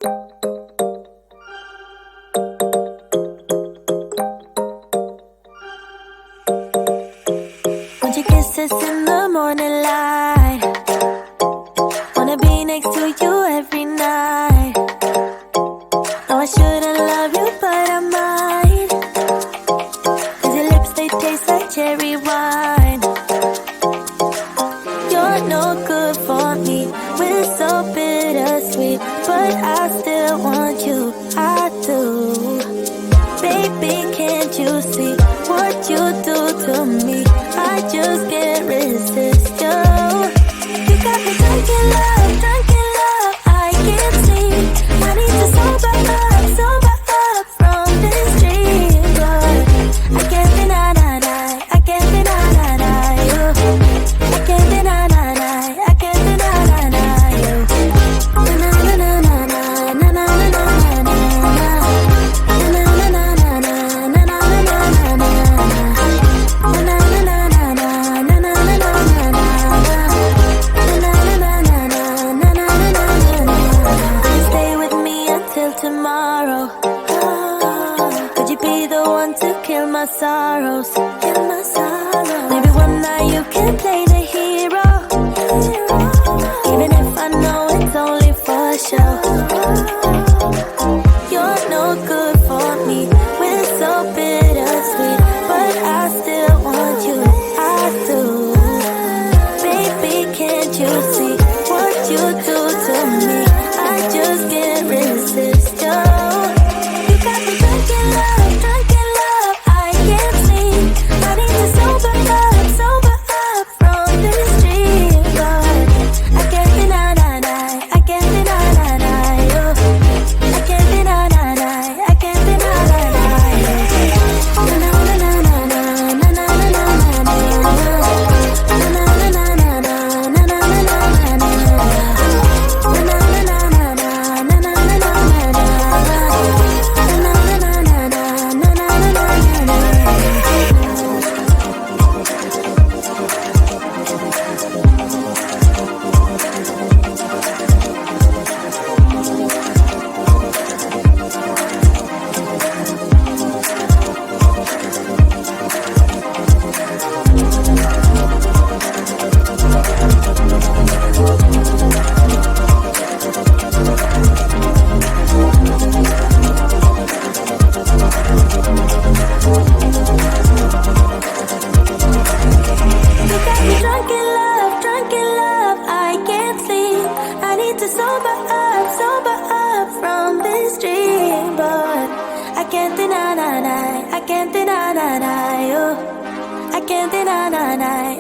Want your kisses in the morning light. Wanna be next to you every night. No, I shouldn't love you, but I might. 'Cause your lips, they taste like cherry wine. You're no good for me, we're so bittersweet, but I still want you, I do. Baby, can't you see what you do to me? I just can't resist you. You got me drunk in love, I can't sleep. I need to sober up from this dream, but I can't deny you. I can't deny you. I can't deny you. Na na na na na na na na na na na na na na na. Tomorrow, could you be the one to kill my sorrows? Maybe one night you can play the hero, even if I know it's only for show. You're no good for me, we're so bittersweet, but I still want you, I do. Baby, can't you see what you do to me? I just can't resist. You got me drunk in love, I can't sleep. I need to sober up from this dream, but I can't deny you. I can't deny you. I can't deny you. Na na na na na na na na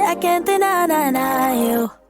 I can't deny you.